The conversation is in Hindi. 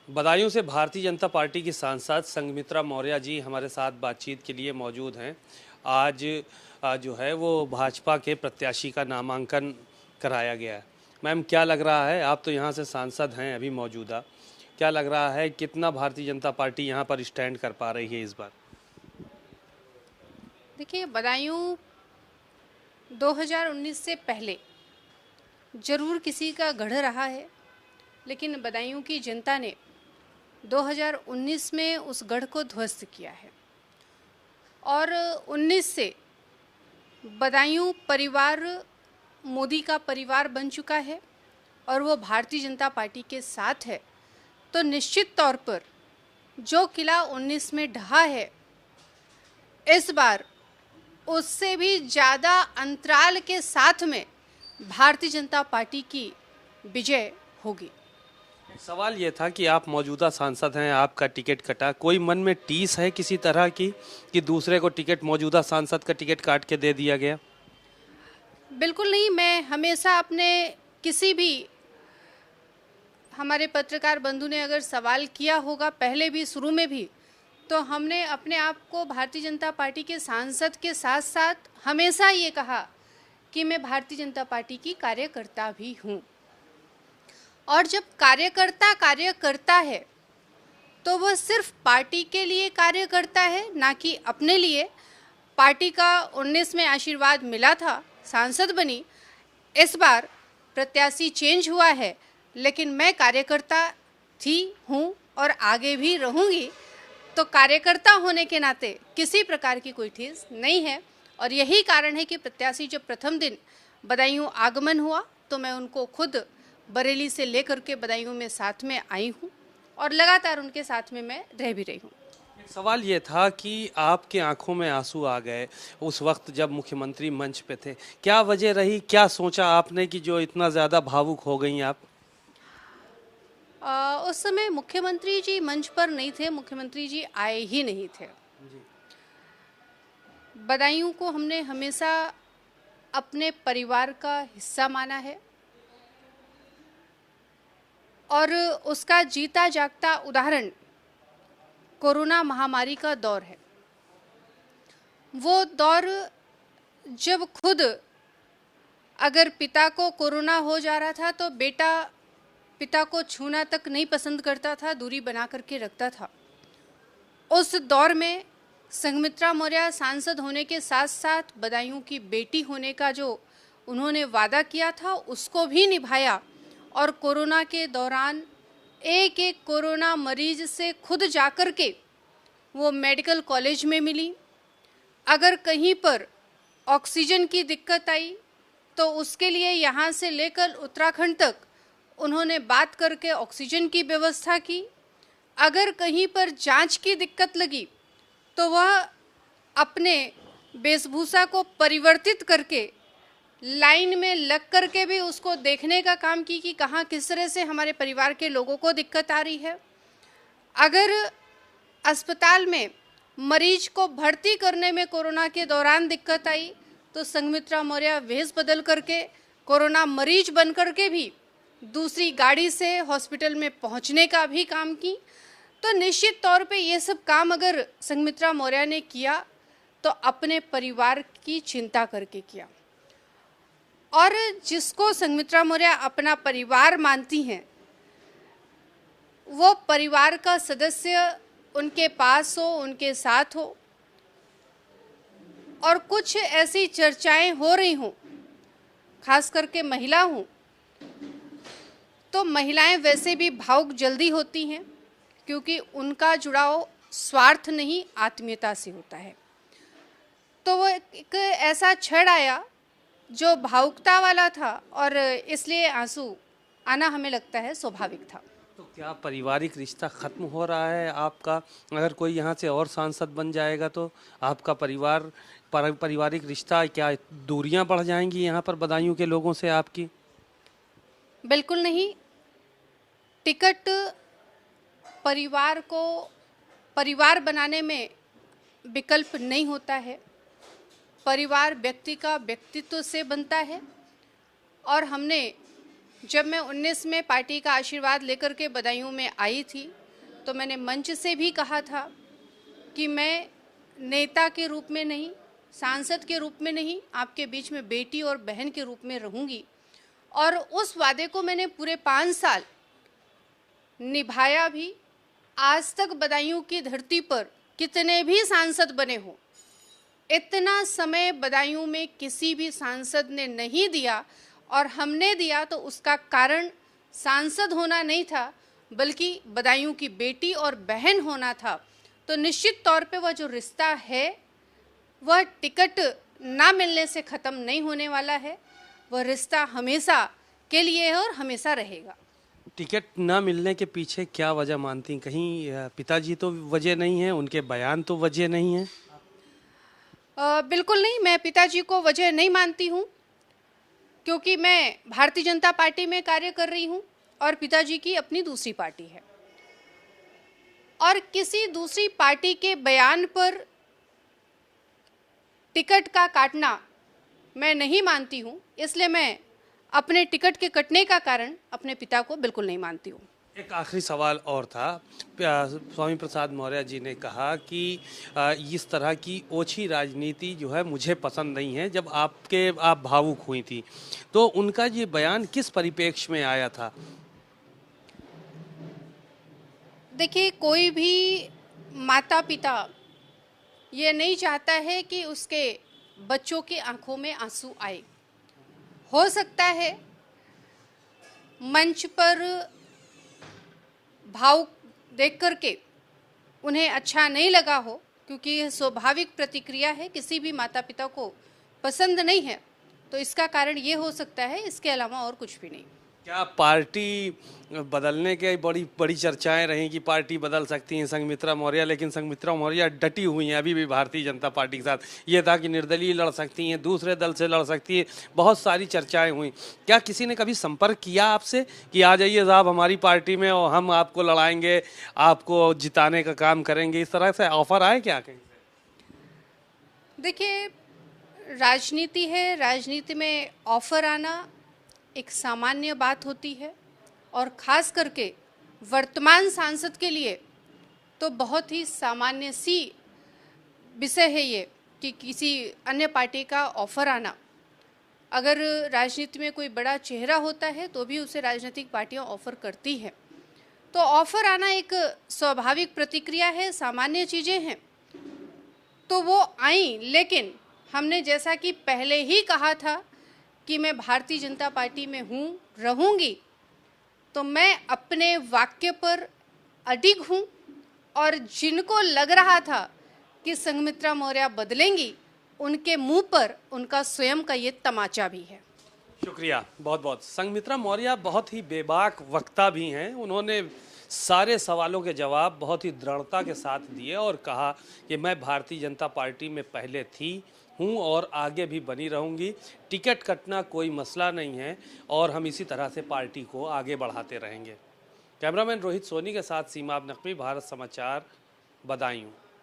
बदायूं से भारतीय जनता पार्टी की सांसद संघमित्रा मौर्य जी हमारे साथ बातचीत के लिए मौजूद हैं। आज जो है वो भाजपा के प्रत्याशी का नामांकन कराया गया है। मैम, क्या लग रहा है, आप तो यहाँ से सांसद हैं अभी मौजूदा, क्या लग रहा है कितना भारतीय जनता पार्टी यहाँ पर स्टैंड कर पा रही है इस बार? देखिए, बदायूं 2019 से पहले जरूर किसी का गढ़ रहा है, लेकिन बदायूं की जनता ने 2019 में उस गढ़ को ध्वस्त किया है और 19 से बदायूं परिवार मोदी का परिवार बन चुका है और वो भारतीय जनता पार्टी के साथ है। तो निश्चित तौर पर जो किला 19 में ढहा है, इस बार उससे भी ज़्यादा अंतराल के साथ में भारतीय जनता पार्टी की विजय होगी। सवाल ये था कि आप मौजूदा सांसद हैं, आपका टिकट कटा, कोई मन में टीस है किसी तरह की कि दूसरे को टिकट, मौजूदा सांसद का टिकट काट के दे दिया गया? बिल्कुल नहीं। मैं हमेशा अपने किसी भी हमारे पत्रकार बंधु ने अगर सवाल किया होगा पहले भी, शुरू में भी, तो हमने अपने आप को भारतीय जनता पार्टी के सांसद के साथ साथ हमेशा ये कहा कि मैं भारतीय जनता पार्टी की कार्यकर्ता भी हूँ। और जब कार्यकर्ता कार्य करता है तो वह सिर्फ पार्टी के लिए कार्य करता है, ना कि अपने लिए। पार्टी का 19 में आशीर्वाद मिला था, सांसद बनी। इस बार प्रत्याशी चेंज हुआ है, लेकिन मैं कार्यकर्ता थी, हूँ और आगे भी रहूँगी। तो कार्यकर्ता होने के नाते किसी प्रकार की कोई ठेस नहीं है। और यही कारण है कि प्रत्याशी जब प्रथम दिन बदायूं आगमन हुआ तो मैं उनको खुद बरेली से लेकर के बदायूं में साथ में आई हूँ और लगातार उनके साथ में मैं रह भी रही हूँ। सवाल ये था कि आपके आंखों में आंसू आ गए उस वक्त जब मुख्यमंत्री मंच पे थे, क्या वजह रही, क्या सोचा आपने कि जो इतना ज़्यादा भावुक हो गई आप? उस समय मुख्यमंत्री जी मंच पर नहीं थे, मुख्यमंत्री जी आए ही नहीं थे। बदायूं को हमने हमेशा अपने परिवार का हिस्सा माना है और उसका जीता जागता उदाहरण कोरोना महामारी का दौर है। वो दौर जब खुद अगर पिता को कोरोना हो जा रहा था तो बेटा पिता को छूना तक नहीं पसंद करता था, दूरी बना करके रखता था। उस दौर में संघमित्रा मौर्य सांसद होने के साथ साथ बदायूं की बेटी होने का जो उन्होंने वादा किया था उसको भी निभाया और कोरोना के दौरान एक एक कोरोना मरीज से खुद जाकर के वो मेडिकल कॉलेज में मिली। अगर कहीं पर ऑक्सीजन की दिक्कत आई तो उसके लिए यहाँ से लेकर उत्तराखंड तक उन्होंने बात करके ऑक्सीजन की व्यवस्था की। अगर कहीं पर जांच की दिक्कत लगी तो वह अपने वेशभूषा को परिवर्तित करके लाइन में लग करके भी उसको देखने का काम की कि कहाँ किस तरह से हमारे परिवार के लोगों को दिक्कत आ रही है। अगर अस्पताल में मरीज को भर्ती करने में कोरोना के दौरान दिक्कत आई तो संघमित्रा मौर्य वेश बदल करके कोरोना मरीज बन करके भी दूसरी गाड़ी से हॉस्पिटल में पहुंचने का भी काम की। तो निश्चित तौर पे ये सब काम अगर संघमित्रा मौर्य ने किया तो अपने परिवार की चिंता करके किया। और जिसको संघमित्रा मौर्य अपना परिवार मानती हैं, वो परिवार का सदस्य उनके पास हो, उनके साथ हो। और कुछ ऐसी चर्चाएं हो रही हों, खास करके महिला हूँ, तो महिलाएं वैसे भी भावुक जल्दी होती हैं क्योंकि उनका जुड़ाव स्वार्थ नहीं आत्मीयता से होता है। तो वो एक ऐसा क्षण आया जो भावुकता वाला था और इसलिए आंसू आना हमें लगता है स्वाभाविक था। तो क्या पारिवारिक रिश्ता खत्म हो रहा है आपका? अगर कोई यहाँ से और सांसद बन जाएगा तो आपका पारिवारिक रिश्ता, क्या दूरियां बढ़ जाएंगी यहाँ पर बदायूं के लोगों से आपकी? बिल्कुल नहीं। टिकट परिवार को परिवार बनाने में विकल्प नहीं होता है। परिवार व्यक्ति का व्यक्तित्व से बनता है और हमने जब मैं 19 में पार्टी का आशीर्वाद लेकर के बदायूं में आई थी तो मैंने मंच से भी कहा था कि मैं नेता के रूप में नहीं, सांसद के रूप में नहीं, आपके बीच में बेटी और बहन के रूप में रहूंगी। और उस वादे को मैंने पूरे 5 साल निभाया भी। आज तक बदायूं की धरती पर कितने भी सांसद बने हो, इतना समय बदायूं में किसी भी सांसद ने नहीं दिया, और हमने दिया तो उसका कारण सांसद होना नहीं था बल्कि बदायूं की बेटी और बहन होना था। तो निश्चित तौर पे वह जो रिश्ता है वह टिकट ना मिलने से ख़त्म नहीं होने वाला है। वह रिश्ता हमेशा के लिए है और हमेशा रहेगा। टिकट ना मिलने के पीछे क्या वजह मानती हैं? कहीं पिताजी तो वजह नहीं है, उनके बयान तो वजह नहीं है? बिल्कुल नहीं, मैं पिताजी को वजह नहीं मानती हूँ, क्योंकि मैं भारतीय जनता पार्टी में कार्य कर रही हूँ और पिताजी की अपनी दूसरी पार्टी है। और किसी दूसरी पार्टी के बयान पर टिकट का काटना मैं नहीं मानती हूँ, इसलिए मैं अपने टिकट के कटने का कारण अपने पिता को बिल्कुल नहीं मानती हूँ। एक आखिरी सवाल और था। स्वामी प्रसाद मौर्य जी ने कहा कि इस तरह की ओछी राजनीति जो है मुझे पसंद नहीं है। जब आप भावुक हुई थी तो उनका ये बयान किस परिप्रेक्ष्य में आया था? देखिए, कोई भी माता पिता ये नहीं चाहता है कि उसके बच्चों की आंखों में आंसू आए। हो सकता है मंच पर भाव देख करके उन्हें अच्छा नहीं लगा हो, क्योंकि यह स्वाभाविक प्रतिक्रिया है, किसी भी माता पिता को पसंद नहीं है। तो इसका कारण ये हो सकता है, इसके अलावा और कुछ भी नहीं। क्या पार्टी बदलने के बड़ी बड़ी चर्चाएं रही कि पार्टी बदल सकती हैं संघमित्रा मौर्य, लेकिन संघमित्रा मौर्य डटी हुई हैं अभी भी भारतीय जनता पार्टी के साथ। ये था कि निर्दलीय लड़ सकती हैं, दूसरे दल से लड़ सकती है, बहुत सारी चर्चाएं हुई। क्या किसी ने कभी संपर्क किया आपसे कि आ जाइए साहब हमारी पार्टी में और हम आपको लड़ाएंगे, आपको जिताने का काम करेंगे, इस तरह से ऑफर आए क्या कहीं से? देखिए, राजनीति है, राजनीति में ऑफर आना एक सामान्य बात होती है, और ख़ास करके वर्तमान सांसद के लिए तो बहुत ही सामान्य सी विषय है ये कि किसी अन्य पार्टी का ऑफर आना। अगर राजनीति में कोई बड़ा चेहरा होता है तो भी उसे राजनीतिक पार्टियां ऑफर करती हैं। तो ऑफर आना एक स्वाभाविक प्रतिक्रिया है, सामान्य चीज़ें हैं, तो वो आई। लेकिन हमने जैसा कि पहले ही कहा था कि मैं भारतीय जनता पार्टी में हूँ, रहूँगी, तो मैं अपने वाक्य पर अडिग हूँ। और जिनको लग रहा था कि संघमित्रा मौर्य बदलेंगी, उनके मुंह पर उनका स्वयं का ये तमाचा भी है। शुक्रिया, बहुत बहुत। संघमित्रा मौर्य बहुत ही बेबाक वक्ता भी हैं। उन्होंने सारे सवालों के जवाब बहुत ही दृढ़ता के साथ दिए और कहा कि मैं भारतीय जनता पार्टी में पहले थी, हूँ और आगे भी बनी रहूँगी। टिकट कटना कोई मसला नहीं है और हम इसी तरह से पार्टी को आगे बढ़ाते रहेंगे। कैमरामैन रोहित सोनी के साथ सीमा नकवी, भारत समाचार, बदायूं।